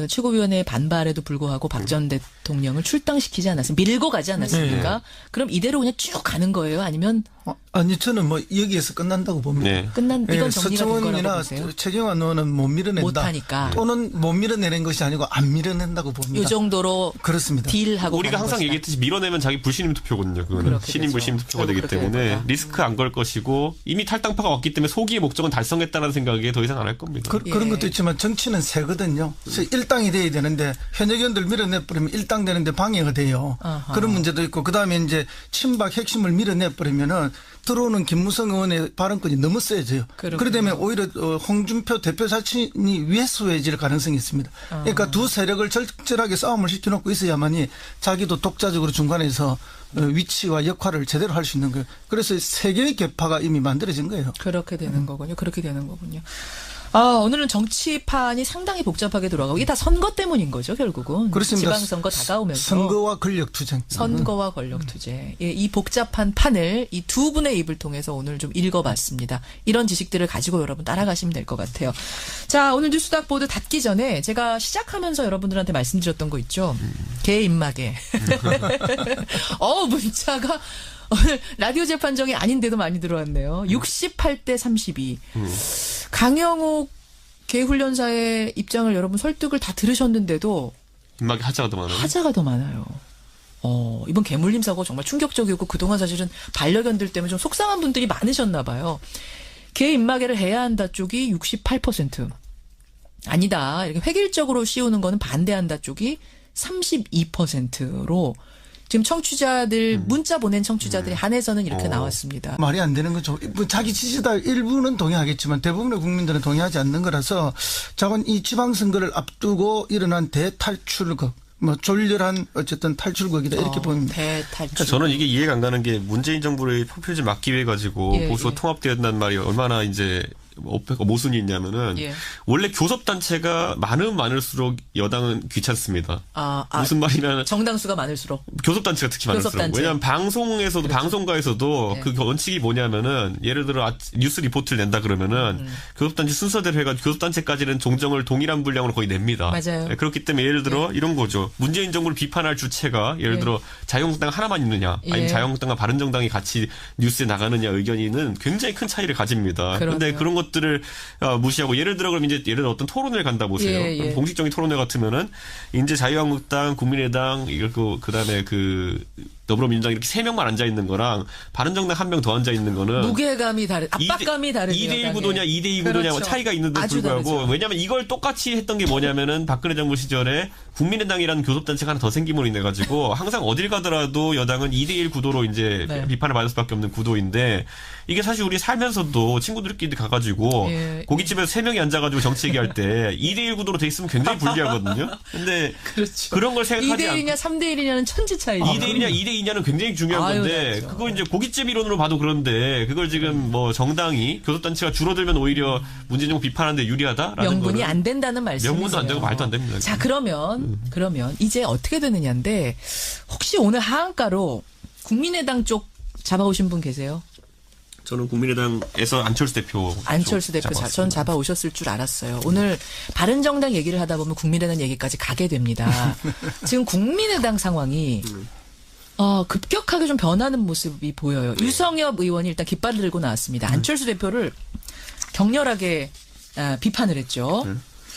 최고위원회 반발에도 불구하고 박 전 대통령을 출당시키지 않았습니까? 밀고 가지 않았습니까? 그럼 이대로 그냥 쭉 가는 거예요? 아니면? 아니 저는 뭐 여기에서 끝난다고 봅니다. 이건 정리가 된 거라고 보세요? 서청원이나 최경환 의원은 못 밀어낸다. 못하니까. 또는 못 밀어내는 것이 아니고 안 밀어낸다고 봅니다. 이 정도로 그렇습니다. 딜하고 우리가 항상 얘기했듯이 밀어내면 자기 불신임 투표거든요. 그거는 신임 불신임 투표가 되기 때문에 리스크 안 걸 것이고 이미 탈당파가 왔기 때문에 소기의 목적은 달성했다는 생각에 더 이상 안 할 겁니다. 그런 것도 있지만 정치는 세거든요. 그래서 일당이 돼야 되는데 현역 의원들 밀어내버리면 일당 되는데 방해가 돼요. 그런 문제도 있고 그다음에 이제 친박 핵심을 밀어내버리면은 들어오는 김무성 의원의 발언권이 너무 세져요. 그러게 되면 오히려 홍준표 대표 자신이 위해소해질 가능성이 있습니다. 그러니까 두 세력을 절절하게 싸움을 시켜놓고 있어야만이 자기도 독자적으로 중간에서 위치와 역할을 제대로 할 수 있는 거예요. 그래서 세 개의 계파가 이미 만들어진 거예요. 그렇게 되는 거군요. 그렇게 되는 거군요. 오늘은 정치판이 상당히 복잡하게 돌아가고 이게 다 선거 때문인 거죠, 결국은. 그렇습니다. 지방선거 다가오면서. 선거와 권력투쟁. 선거와 권력투쟁. 예, 이 복잡한 판을 이 두 분의 입을 통해서 오늘 좀 읽어봤습니다. 이런 지식들을 가지고 여러분 따라가시면 될 것 같아요. 자, 오늘 뉴스닥 보드 닫기 전에 제가 시작하면서 여러분들한테 말씀드렸던 거 있죠. 개 입마개. 문자가 오늘 라디오 재판정이 아닌데도 많이 들어왔네요. 68대 32. 강영욱 개훈련사의 입장을 여러분 설득을 다 들으셨는데도 입마개 하자가 더 많아요. 하자가 더 많아요. 이번 개물림 사고 정말 충격적이고 그동안 사실은 반려견들 때문에 좀 속상한 분들이 많으셨나 봐요. 개 입마개를 해야 한다 쪽이 68%. 아니다. 이렇게 획일적으로 씌우는 거는 반대한다 쪽이 32%로 지금 청취자들 문자 보낸 청취자들이 한해서는 이렇게 나왔습니다. 말이 안 되는 거죠. 자기 지지자 일부는 동의하겠지만 대부분의 국민들은 동의하지 않는 거라서 자건 이 지방선거를 앞두고 일어난 대탈출극. 졸렬한 어쨌든 탈출극이다 이렇게 보입니다. 대탈출. 그러니까 저는 이게 이해가 안 가는 게 문재인 정부의 표표를 막기 위해 가지고 보수가 통합되었다는 말이 얼마나 이제 모순이 있냐면은 원래 교섭단체가 많을수록 여당은 귀찮습니다. 무슨 말이냐면 정당수가 많을수록 교섭단체가 특히 많을수록. 왜냐하면 방송가에서도 그 원칙이 뭐냐면은 예를 들어 뉴스 리포트를 낸다 그러면은 교섭단체 순서대로 해가지고 교섭단체까지는 종정을 동일한 분량으로 거의 냅니다. 맞아요. 그렇기 때문에 예를 들어 이런 거죠. 문재인 정부를 비판할 주체가 예를 들어 자유한국당 하나만 있느냐 아니면 자유한국당과 바른정당이 같이 뉴스에 나가느냐 의견이는 굉장히 큰 차이를 가집니다. 그런데 그런 것들을 무시하고 예를 들어 그럼 이제 예를 들어 어떤 토론회를 간다 보세요. 공식적인 토론회 같으면은 이제 자유한국당, 국민의당 그다음에 더불어민주당 이렇게 3명만 앉아 있는 거랑 바른정당 1명 더 앉아 있는 거는 무게감이 압박감이 다르죠. 2대1 구도냐 2대2 구도냐 그렇죠. 차이가 있는데 불구하고 왜냐하면 이걸 똑같이 했던 게 뭐냐면은 박근혜 정부 시절에 국민의당이라는 교섭단체가 하나 더 생김으로 인해 가지고 항상 어딜 가더라도 여당은 2대1 구도로 이제 비판을 받을 수밖에 없는 구도인데 이게 사실 우리 살면서도 친구들끼리 가가지고 고깃집에서 3명이 앉아가지고 정치 얘기할 때 2대1 구도로 돼 있으면 굉장히 불리하거든요. 근데 그렇죠. 그런 걸 생각하지 않고 2대1이냐 3대1이냐는 천지 차이. 2대1이냐 2대2냐는 굉장히 중요한 건데 그거 이제 고깃집 이론으로 봐도 그런데 그걸 지금 정당이 교섭단체가 줄어들면 오히려 문재인 정부 비판하는데 유리하다라는 명분이 안 된다는 말씀이세요. 명분도 안 되고 말도 안 됩니다. 자 그러면 이제 어떻게 되느냐인데 혹시 오늘 하한가로 국민의당 쪽 잡아오신 분 계세요? 저는 국민의당에서 안철수 대표 전 잡아오셨을 줄 알았어요. 오늘 바른정당 얘기를 하다 보면 국민의당 얘기까지 가게 됩니다. 지금 국민의당 상황이 급격하게 좀 변하는 모습이 보여요. 유성엽 의원이 일단 깃발을 들고 나왔습니다. 안철수 대표를 격렬하게 비판을 했죠.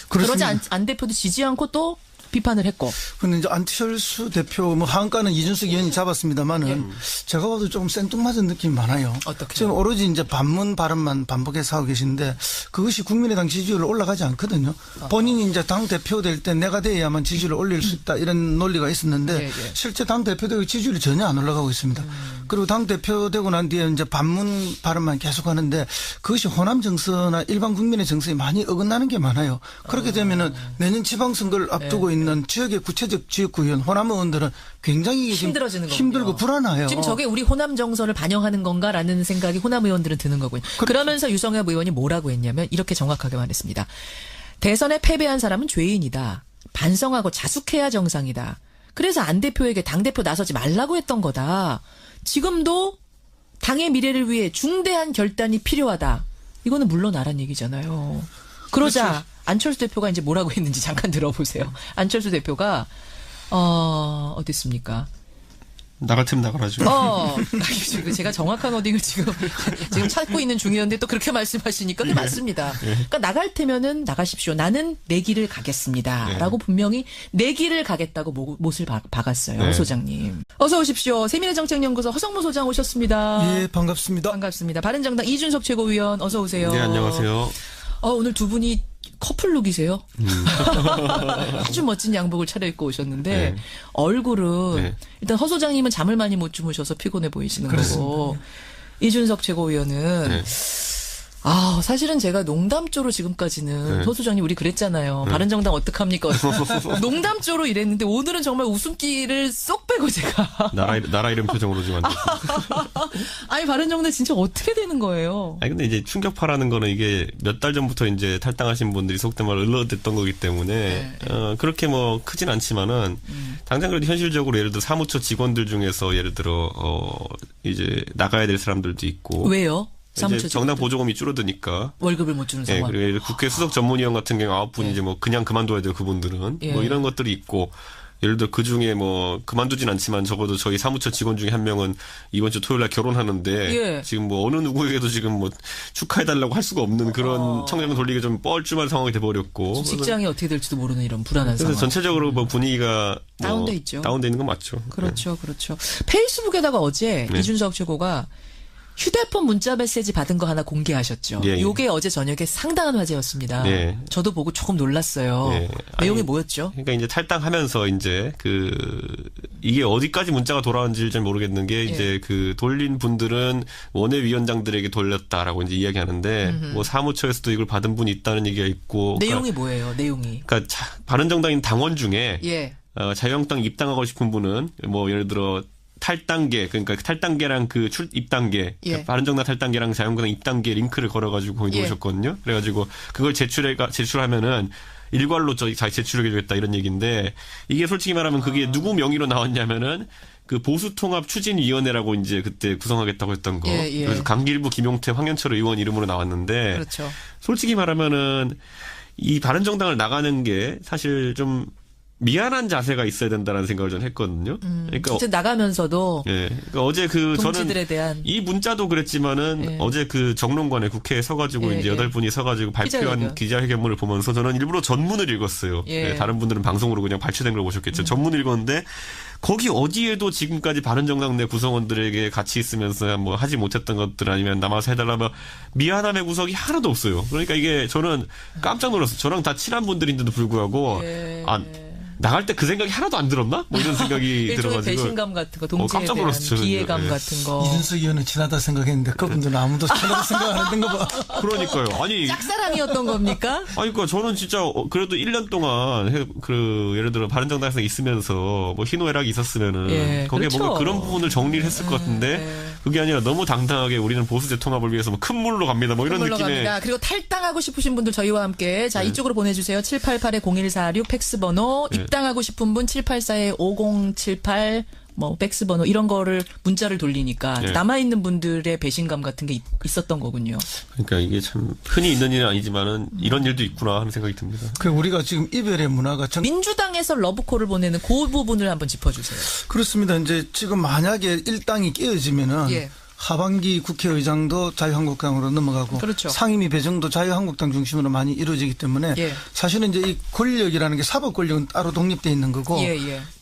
그러지 안 대표도 지지 않고 또 비판을 했고. 근데 이제 안철수 대표 하한가는 이준석 의원이 잡았습니다만은 제가 봐도 조금 생뚱맞은 느낌이 많아요. 어떻게? 지금 오로지 이제 반문 발언만 반복해서 하고 계신데 그것이 국민의당 지지율을 올라가지 않거든요. 본인이 이제 당 대표 될 때 내가 돼야만 지지율을 올릴 수 있다 이런 논리가 있었는데 실제 당 대표 되고 지지율이 전혀 안 올라가고 있습니다. 그리고 당 대표 되고 난 뒤에 이제 반문 발언만 계속 하는데 그것이 호남 정서나 일반 국민의 정서에 많이 어긋나는 게 많아요. 그렇게 되면은 내년 지방선거를 앞두고 있는 지역의 구체적 지역구 의원, 호남 의원들은 굉장히 힘들어지는 거군요. 힘들고 불안해요. 지금 저게 우리 호남 정서를 반영하는 건가라는 생각이 호남 의원들은 드는 거군요. 그러면서 유성엽 의원이 뭐라고 했냐면 이렇게 정확하게 말했습니다. 대선에 패배한 사람은 죄인이다. 반성하고 자숙해야 정상이다. 그래서 안 대표에게 당대표 나서지 말라고 했던 거다. 지금도 당의 미래를 위해 중대한 결단이 필요하다. 이거는 물러나란 얘기잖아요. 그러자 그렇지. 안철수 대표가 이제 뭐라고 했는지 잠깐 들어보세요. 안철수 대표가 어디 있습니까? 나갈 테면 나가라죠. 제가 정확한 워딩을 지금 찾고 있는 중이었는데 또 그렇게 말씀하시니까 그게 맞습니다. 그러니까 나갈 테면은 나가십시오. 나는 내 길을 가겠습니다. 라고 분명히 내 길을 가겠다고 못을 박았어요. 소장님. 어서 오십시오. 세미래정책연구소 허성무 소장 오셨습니다. 예, 반갑습니다. 반갑습니다. 바른정당 이준석 최고위원 어서 오세요. 네, 안녕하세요. 오늘 두 분이 커플룩이세요? 아주 멋진 양복을 차려입고 오셨는데 얼굴은 일단 허 소장님은 잠을 많이 못 주무셔서 피곤해 보이시는 거고 이준석 최고위원은 사실은 제가 농담조로 지금까지는 소 소장님 우리 그랬잖아요. 바른정당 어떡합니까? 농담조로 이랬는데 오늘은 정말 웃음기를 쏙 빼고 제가 나라 이름 표정으로 좀 만들었습니다. 아니 바른정당 진짜 어떻게 되는 거예요? 아니 근데 이제 충격파라는 거는 이게 몇 달 전부터 이제 탈당하신 분들이 속된 말로 을러댔던 거기 때문에 그렇게 뭐 크진 않지만은 당장 그래도 현실적으로 예를 들어 사무처 직원들 중에서 예를 들어 이제 나가야 될 사람들도 있고. 왜요? 이제 정당 보조금이 줄어드니까 월급을 못 주는 상황. 그리고 국회 수석 전문위원 같은 경우 9분 이제 뭐 그냥 그만둬야 돼요 그분들은 뭐 이런 것들이 있고 예를 들어 그 중에 뭐 그만두진 않지만 적어도 저희 사무처 직원 중에 한 명은 이번 주 토요일 날 결혼하는데 지금 뭐 어느 누구에게도 지금 뭐 축하해달라고 할 수가 없는 그런 청장 돌리기 좀 뻘쭘한 상황이 돼버렸고 직장이 어떻게 될지도 모르는 이런 불안한 상황. 그래서 전체적으로 뭐 분위기가 다운돼 있죠. 다운돼 있는 건 맞죠. 그렇죠. 페이스북에다가 어제 이준석 최고가 휴대폰 문자 메시지 받은 거 하나 공개하셨죠. 요게 어제 저녁에 상당한 화제였습니다. 저도 보고 조금 놀랐어요. 내용이 뭐였죠? 그러니까 이제 탈당하면서 이제 이게 어디까지 문자가 돌아왔는지 잘 모르겠는 게 이제 돌린 분들은 원외위원장들에게 돌렸다라고 이제 이야기하는데 뭐 사무처에서도 이걸 받은 분이 있다는 얘기가 있고. 내용이 뭐예요? 내용이. 그러니까 바른정당인 당원 중에 자유한국당 입당하고 싶은 분은 뭐 예를 들어 탈당계, 그러니까 탈당계랑 입당계, 바른정당 탈당계랑 자유한국당 입당계 링크를 걸어가지고 오셨거든요. 그래가지고 그걸 제출하면은 일괄로 제출하겠다 이런 얘기인데 이게 솔직히 말하면 그게 누구 명의로 나왔냐면은 그 보수통합추진위원회라고 이제 그때 구성하겠다고 했던 거. 그래서 강길부, 김용태, 황현철 의원 이름으로 나왔는데 솔직히 말하면은 이 바른정당을 나가는 게 사실 좀 미안한 자세가 있어야 된다는 생각을 전 했거든요. 그러니까 나가면서도 그러니까 어제 동지들에 대한 이 문자도 그랬지만은 어제 정론관에 국회에 서가지고 이제 8분이 서가지고 발표한 기자회견문을 보면서 저는 일부러 전문을 읽었어요. 다른 분들은 방송으로 그냥 발췌된 걸 보셨겠죠. 전문을 읽었는데 거기 어디에도 지금까지 바른정당 내 구성원들에게 같이 있으면서 뭐 하지 못했던 것들 아니면 남아서 해달라 뭐 미안함의 구석이 하나도 없어요. 그러니까 이게 저는 깜짝 놀랐어요. 저랑 다 친한 분들인데도 불구하고 나갈 때 그 생각이 하나도 안 들었나? 뭐 이런 생각이 들어가지고. 배신감 같은 거, 동지에 대한 비애감 같은 거. 이준석 의원은 친하다 생각했는데 그분들은 아무도 친하다 생각 안 했던 거 봐. 그러니까요. 아니. 짝사랑이었던 겁니까? 아니, 그러니까 저는 진짜 그래도 1년 동안 예를 들어 바른정당에서 있으면서 뭐 희노애락이 있었으면은 거기에 뭔가 그런 부분을 정리를 했을 것 같은데 그게 아니라 너무 당당하게 우리는 보수 재통합을 위해서 뭐 큰 물로 갑니다. 뭐 이런 느낌의. 갑니다. 그리고 탈당하고 싶으신 분들 저희와 함께 이쪽으로 보내주세요. 788-0146 팩스번호 입당하고 싶은 분 784-5078 뭐 팩스번호 이런 거를 문자를 돌리니까 남아있는 분들의 배신감 같은 게 있었던 거군요. 그러니까 이게 참 흔히 있는 일은 아니지만은 이런 일도 있구나 하는 생각이 듭니다. 우리가 지금 이별의 문화가 민주당에서 러브콜을 보내는 그 부분을 한번 짚어주세요. 그렇습니다. 이제 지금 만약에 일당이 깨어지면은 하반기 국회의장도 자유한국당으로 넘어가고 상임위 배정도 자유한국당 중심으로 많이 이루어지기 때문에 사실은 이제 이 권력이라는 게 사법 권력은 따로 독립돼 있는 거고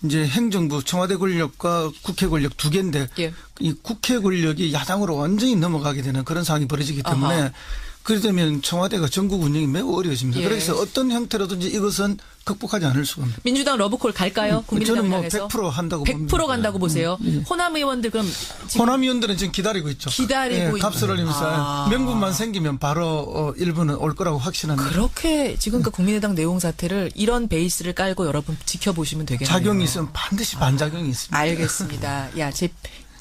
이제 행정부 청와대 권력과 국회 권력 두 개인데 이 국회 권력이 야당으로 완전히 넘어가게 되는 그런 상황이 벌어지기 때문에 그러면 청와대가 전국 운영이 매우 어려워집니다. 그래서 어떤 형태로든지 이것은 극복하지 않을 수가 없습니다. 민주당 러브콜 갈까요? 저는 뭐 100% 한다고 100% 봅니다. 간다고 보세요. 호남 의원들 그럼 호남 의원들은 지금 기다리고 있죠. 기다리고 값을 올리면서 명분만 생기면 바로 일부는 올 거라고 확신합니다. 그렇게 지금까지 국민의당 내용 사태를 이런 베이스를 깔고 여러분 지켜보시면 되겠네요. 작용이 있으면 반드시 반작용이 있습니다. 알겠습니다.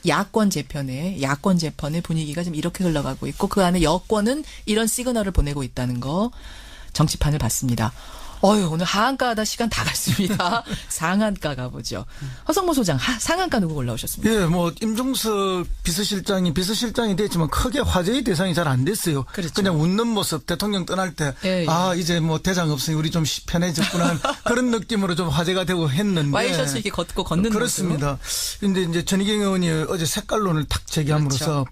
야권 재편의 분위기가 지금 이렇게 흘러가고 있고 그 안에 여권은 이런 시그널을 보내고 있다는 거 정치판을 봤습니다. 오늘 하한가하다 시간 다 갔습니다. 상한가 가보죠. 허성모 소장, 상한가 누구 올라오셨습니까? 뭐 임종석 비서실장이 됐지만 크게 화제의 대상이 잘 안 됐어요. 그냥 웃는 모습, 대통령 떠날 때 이제 뭐 대장 없으니 우리 좀 편해졌구나 그런 느낌으로 좀 화제가 되고 했는데 와이셔츠 이렇게 걷는 그렇습니다. 근데 이제 전희경 의원이 어제 색깔론을 탁 제기함으로써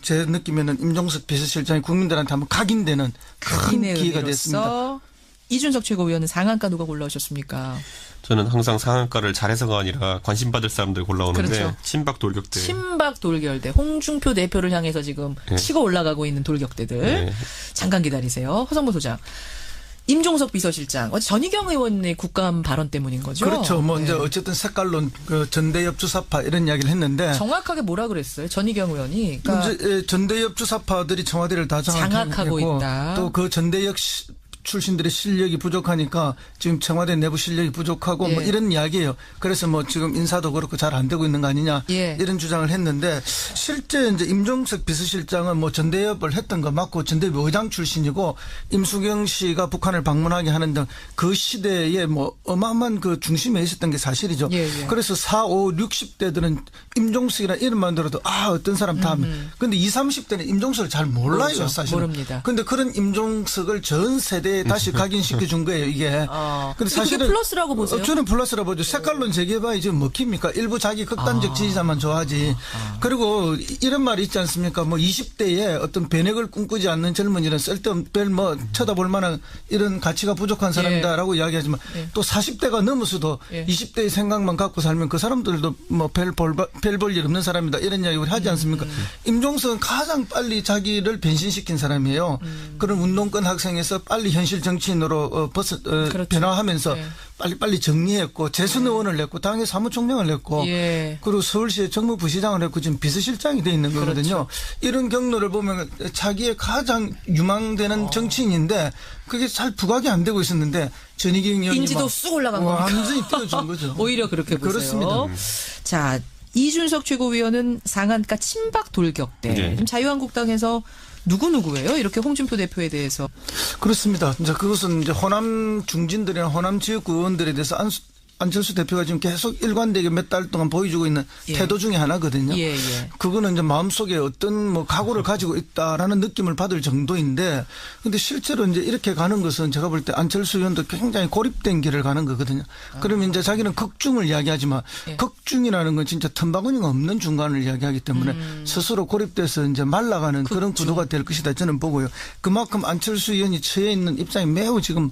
제 느낌에는 임종석 비서실장이 국민들한테 한번 각인되는 큰 기회가 됐습니다. 이준석 최고위원은 상한가 누가 골라오셨습니까? 저는 항상 상한가를 잘해서가 아니라 관심 받을 사람들 골라오는데 친박 돌격대. 홍준표 대표를 향해서 지금 치고 올라가고 있는 돌격대들. 잠깐 기다리세요. 허성모 소장. 임종석 비서실장, 전희경 의원의 국감 발언 때문인 거죠? 그렇죠. 뭐 이제 어쨌든 색깔론 그 전대협 주사파 이런 이야기를 했는데 정확하게 뭐라 그랬어요? 전희경 의원이. 그러니까 이제 전대협 주사파들이 청와대를 다 장악하고 있다. 또 그 전대협 출신들의 실력이 부족하니까 지금 청와대 내부 실력이 부족하고 뭐 이런 이야기예요. 그래서 뭐 지금 인사도 그렇고 잘 안 되고 있는 거 아니냐 이런 주장을 했는데 실제 이제 임종석 비서실장은 뭐 전대협을 했던 거 맞고 전대협 의장 출신이고 임수경 씨가 북한을 방문하게 하는 등 그 시대에 뭐 어마어마한 그 중심에 있었던 게 사실이죠. 그래서 4, 5, 60대들은 임종석이라는 이름만 들어도 어떤 사람 다 하면. 근데 20, 30대는 임종석을 잘 몰라요, 사실은. 모릅니다. 근데 그런 임종석을 전 세대에 다시 각인시켜 준 거예요, 이게. 근데 사실은 플러스라고 보세요? 저는 플러스라고 보죠. 색깔론 재개봐야 지금 먹힙니까? 일부 자기 극단적 지지자만 좋아하지. 그리고 이런 말이 있지 않습니까? 뭐 20대에 어떤 변혁을 꿈꾸지 않는 젊은이는 쓸데없는 별 뭐 쳐다볼 만한 이런 가치가 부족한 사람이다라고 이야기하지만 또 40대가 넘어서도 20대의 생각만 갖고 살면 그 사람들도 뭐 별 볼 일 없는 사람이다. 이런 이야기 우리 하지 않습니까? 임종석은 가장 빨리 자기를 변신시킨 사람이에요. 그런 운동권 학생에서 빨리 현실 정치인으로 그렇죠. 변화하면서 빨리빨리 정리했고 재선 의원을 냈고 당의 사무총장을 냈고 그리고 서울시의 정무부시장을 했고 지금 비서실장이 돼 있는 거거든요. 이런 경로를 보면 자기의 가장 유망되는 정치인인데 그게 잘 부각이 안 되고 있었는데 전희경 의원이 인지도 쑥 올라간 거 완전히 띄워준 거죠. 오히려 그렇게 보세요. 그렇습니다. 자, 이준석 최고위원은 상한가 친박 돌격대. 지금 자유한국당에서 누구예요? 이렇게 홍준표 대표에 대해서. 그렇습니다. 이제 그것은 이제 호남 중진들이나 호남 지역구 의원들에 대해서 안철수 대표가 지금 계속 일관되게 몇 달 동안 보여주고 있는 태도 중에 하나거든요. 그거는 이제 마음속에 어떤 뭐 각오를 가지고 있다라는 느낌을 받을 정도인데 근데 실제로 이제 이렇게 가는 것은 제가 볼 때 안철수 의원도 굉장히 고립된 길을 가는 거거든요. 그러면 이제 자기는 극중을 이야기하지만 극중이라는 건 진짜 틈바구니가 없는 중간을 이야기하기 때문에 스스로 고립돼서 이제 말라가는 그런 구도가 될 것이다 저는 보고요. 그만큼 안철수 의원이 처해 있는 입장이 매우 지금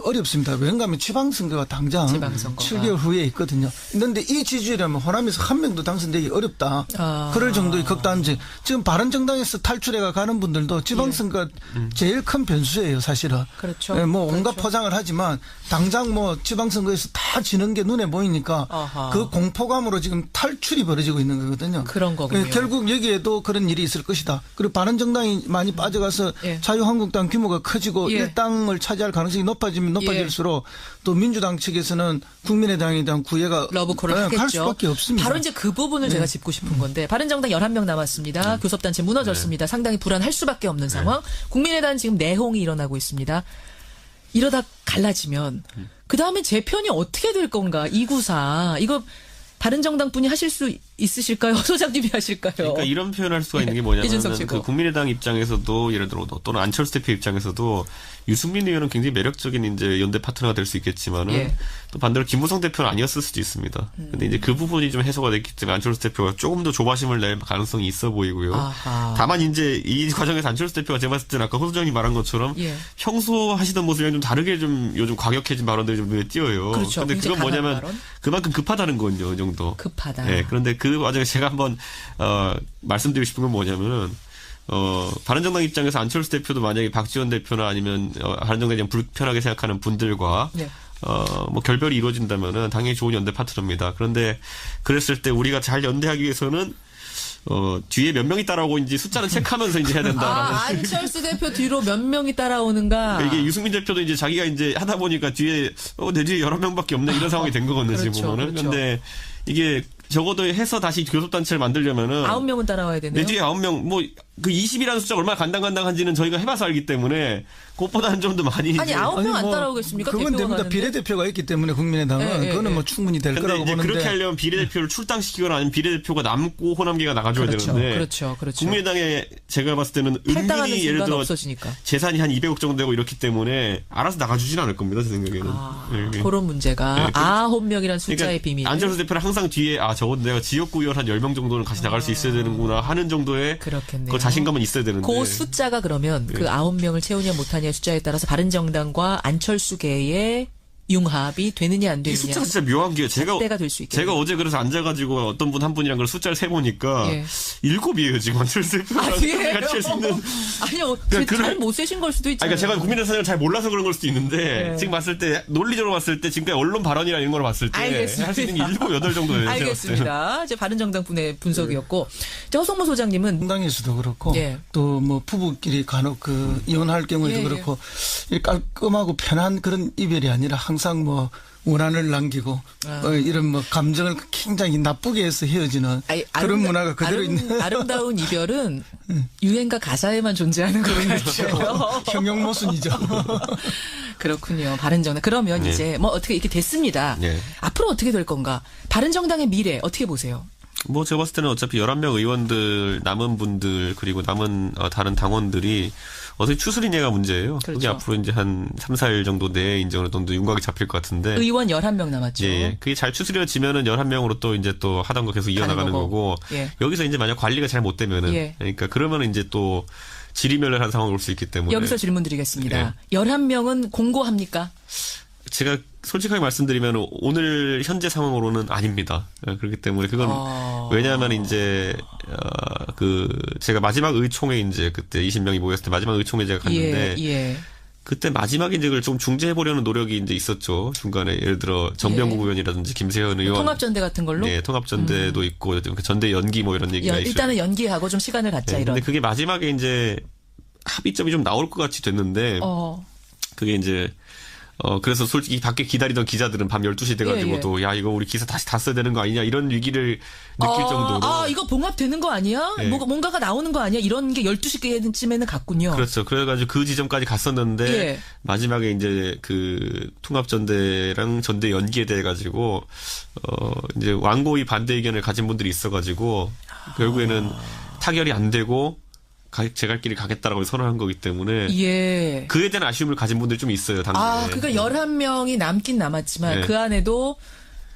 어렵습니다. 왜냐하면 지방선거가 당장 7개월 후에 있거든요. 그런데 이 지지율이라면 호남에서 한 명도 당선되기 어렵다. 그럴 정도의 극단지. 지금 바른정당에서 탈출해가 가는 분들도 지방선거가 제일 큰 변수예요, 사실은. 그렇죠. 뭐 온갖 포장을 하지만 당장 뭐 지방선거에서 다 지는 게 눈에 보이니까 그 공포감으로 지금 탈출이 벌어지고 있는 거거든요. 그런 거군요. 결국 여기에도 그런 일이 있을 것이다. 그리고 바른정당이 많이 빠져가서 자유한국당 규모가 커지고 일당을 차지할 가능성이 높아지면 높아질수록 또 민주당 측에서는 국민의당에 대한 구애가 러브콜을 하겠죠. 할 수밖에 없습니다. 바로 이제 그 부분을 제가 짚고 싶은 건데 바른정당 11명 남았습니다. 교섭단체 무너졌습니다. 상당히 불안할 수밖에 없는 상황. 국민의당 지금 내홍이 일어나고 있습니다. 이러다 갈라지면 그다음에 재편이 어떻게 될 건가? 294 이거 바른정당 분이 하실 수 있으실까요? 소장님이 하실까요? 그러니까 이런 표현할 수가 있는 게 뭐냐면 그 국민의당 입장에서도 예를 들어 또는 안철수 대표 입장에서도 유승민 의원은 굉장히 매력적인 이제 연대 파트너가 될 수 있겠지만은 또 반대로 김무성 대표는 아니었을 수도 있습니다. 근데 이제 그 부분이 좀 해소가 됐기 때문에 안철수 대표가 조금 더 조바심을 낼 가능성이 있어 보이고요. 다만 이제 이 과정에서 안철수 대표가 제가 봤을 때는 아까 호 소장님 말한 것처럼 평소 하시던 모습이랑 좀 다르게 좀 요즘 과격해진 발언들이 좀 눈에 띄어요. 그렇죠. 근데 그건 뭐냐면 그만큼 급하다는 거죠, 이 정도. 급하다. 그런데 그 과정에 제가 한번 말씀드리고 싶은 건 뭐냐면은 바른정당 입장에서 안철수 대표도 만약에 박지원 대표나 아니면 바른정당에 대한 불편하게 생각하는 분들과 뭐 결별이 이루어진다면은 당연히 좋은 연대 파트너입니다. 그런데 그랬을 때 우리가 잘 연대하기 위해서는 뒤에 몇 명이 따라오고인지 숫자는 체크하면서 이제 해야 된다. 안철수 대표 뒤로 몇 명이 따라오는가. 그러니까 이게 유승민 대표도 이제 자기가 이제 하다 보니까 뒤에 내 뒤에 여러 명밖에 없네 이런 상황이 된 거거든요. 그렇죠, 지금 보면은. 그렇죠. 근데 이게 적어도 해서 다시 교섭단체를 만들려면은 9명은 따라와야 되네요. 내 뒤에 9명 뭐 그 20이라는 숫자가 얼마나 간당간당한지는 저희가 해봐서 알기 때문에 그것보다는 좀 더 많이 아니 9명 안 따라오겠습니까? 그건 됩니다. 비례대표가 있기 때문에 국민의당은 그거는 뭐 충분히 될 거라고 이제 보는데 그렇게 하려면 비례대표를 출당시키거나 아니면 비례대표가 남고 호남계가 나가줘야 되는데 그렇죠. 국민의당에 제가 봤을 때는 은근히 예를 들어 없어지니까. 재산이 한 200억 정도 되고 이렇기 때문에 알아서 나가주진 않을 겁니다. 제 생각에는. 그런 문제가 9명이라는 숫자의 그러니까 비밀. 안철수 대표는 항상 뒤에 적어도 내가 지역구 의원 한 10명 정도는 같이 나갈 수 있어야 되는구나 하는 정도의 그 자신감은 있어야 되는데 그 숫자가 그러면 그 9명을 채우냐 못하냐의 숫자에 따라서 바른정당과 안철수계의 융합이 되느냐 안 이 되느냐. 숫자가 진짜 묘한 게 제가 어제 그래서 앉아가지고 어떤 분 한 분이랑 걸 숫자를 세 보니까 7이에요 지금 완전 같이 할 수 있는. 아니요, 잘 못 세신 걸 수도 있잖아요. 그러니까 제가 국민의 사정을 잘 몰라서 그런 걸 수도 있는데 지금 봤을 때 논리적으로 봤을 때 지금까지 언론 발언이나 이런 걸 봤을 때 할 수 있는 게 7, 8 정도예요. 알겠습니다. 이제 바른정당 분의 분석이었고 허성모 소장님은 정당에서도 그렇고 또 뭐 부부끼리 간혹 그 이혼할 경우에도 그렇고 깔끔하고 편한 그런 이별이 아니라 항상 뭐 원한을 남기고 이런 뭐 감정을 굉장히 나쁘게 해서 헤어지는 그런 문화가 그대로 있는. 아름다운 이별은 유행가 가사에만 존재하는 그런 거죠. 형용모순이죠. 그렇군요. 바른정당. 그러면 이제 뭐 어떻게 이렇게 됐습니다. 앞으로 어떻게 될 건가? 바른정당의 미래 어떻게 보세요? 뭐 제가 봤을 때는 어차피 11명 의원들 남은 분들 그리고 남은 다른 당원들이 어떻게 추스리냐가 문제예요. 그렇죠. 그게 앞으로 이제 한 3, 4일 정도 내에 이제 어느 정도 윤곽이 잡힐 것 같은데. 의원 11명 남았죠. 예. 그게 잘 추스려지면은 11명으로 또 이제 또 하던 거 계속 이어나가는 거고. 여기서 이제 만약 관리가 잘 못 되면은. 그러니까 그러면은 이제 또 질의멸렬한 상황이 올 수 있기 때문에. 여기서 질문 드리겠습니다. 11명은 공고합니까? 제가 솔직하게 말씀드리면 오늘 현재 상황으로는 아닙니다. 그렇기 때문에 그건 왜냐하면 이제 제가 마지막 의총회 이제 그때 20명이 모였을 때 마지막 의총회 제가 갔는데 그때 마지막에 이제 그걸 좀 중재해 보려는 노력이 이제 있었죠. 중간에 예를 들어 정병국 의원이라든지 김세현 의원 통합전대 같은 걸로 통합전대도 있고 전대 연기 뭐 이런 얘기가 있어요. 일단은 연기하고 좀 시간을 갖자 이런. 근데 그게 마지막에 이제 합의점이 좀 나올 것 같이 됐는데 그게 이제 그래서 솔직히 밖에 기다리던 기자들은 밤 12시 돼가지고도 야, 이거 우리 기사 다시 다 써야 되는 거 아니냐 이런 위기를 느낄 정도로. 이거 봉합되는 거 아니야? 뭔가가 나오는 거 아니야? 이런 게 12시쯤에는 갔군요. 그렇죠. 그래가지고 그 지점까지 갔었는데 마지막에 이제 그 통합전대랑 전대 연기에 대해 가지고 이제 완고히 반대 의견을 가진 분들이 있어가지고 결국에는 타결이 안 되고 제 갈 길이 가겠다라고 선언한 거기 때문에 그에 대한 아쉬움을 가진 분들이 좀 있어요. 당연히. 그러니까 11명이 남긴 남았지만 그 안에도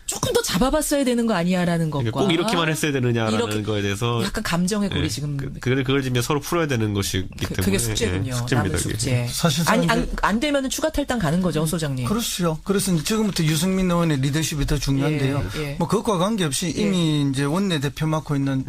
조금 더 잡아봤어야 되는 거 아니야라는 것과 꼭 이렇게만 했어야 되느냐라는 거에 대해서 약간 감정의 골이 지금 그걸 지금 서로 풀어야 되는 것이기 때문에 그게 숙제군요. 숙제입니다. 숙제. 사실상 안 되면은 추가 탈당 가는 거죠, 소장님. 그렇죠. 그래서 지금부터 유승민 의원의 리더십이 더 중요한데요. 뭐 그것과 관계없이 이미 이제 원내대표 맡고 있는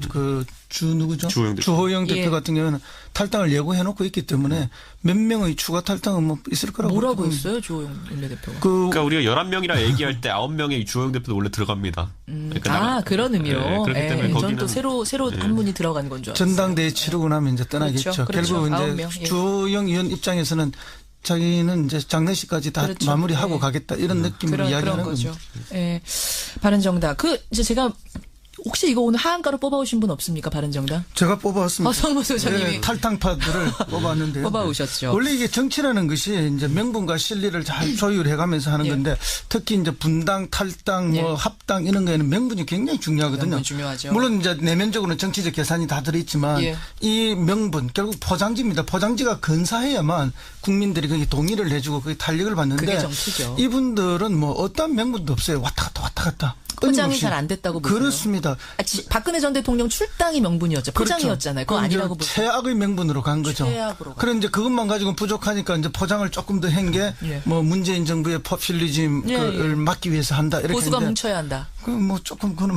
누구죠? 주호영 대표 같은 경우는 탈당을 예고해놓고 있기 때문에 몇 명의 추가 탈당은 뭐 있을 거라고. 뭐라고 했어요, 주호영 원내대표가? 그러니까 우리가 11명이라 얘기할 때 9명의 주호영 대표도 원래 들어갑니다. 그러니까 그런 의미로. 그렇기 때문에 저는 또 새로 한 분이 들어가는 건 줄 알았어요. 전당대회 치르고 나면 이제 떠나겠죠. 결국 이제 주호영 의원 입장에서는 자기는 이제 장례식까지 다 마무리하고 가겠다 이런 느낌으로 이야기하는 거죠. 바른정당. 이제 제가 혹시 이거 오늘 하한가로 뽑아오신 분 없습니까? 바른정당? 제가 뽑아왔습니다. 허성모 소장님이 탈당파들을 뽑았는데요. 뽑아오셨죠. 원래 이게 정치라는 것이 이제 명분과 실리를 잘 조율해가면서 하는 건데 특히 이제 분당, 탈당, 뭐 합당 이런 거에는 명분이 굉장히 중요하거든요. 명분 중요하죠. 물론 이제 내면적으로는 정치적 계산이 다 들어있지만 이 명분 결국 포장지입니다. 포장지가 근사해야만 국민들이 거기 동의를 해주고 거기 탄력을 받는데 그게 정치죠. 이분들은 뭐 어떤 명분도 없어요. 왔다 갔다. 포장이 잘 안 됐다고 보세요. 그렇습니다. 박근혜 전 대통령 출당이 명분이었죠. 포장이었잖아요. 그거 아니라고 보세요. 최악의 명분으로 간 거죠. 그런데 이제 그것만 가지고 부족하니까 이제 포장을 조금 더 한 게 뭐 문재인 정부의 포퓰리즘을 막기 위해서 한다. 이렇게 보수가 뭉쳐야 한다. 뭐 조금 그는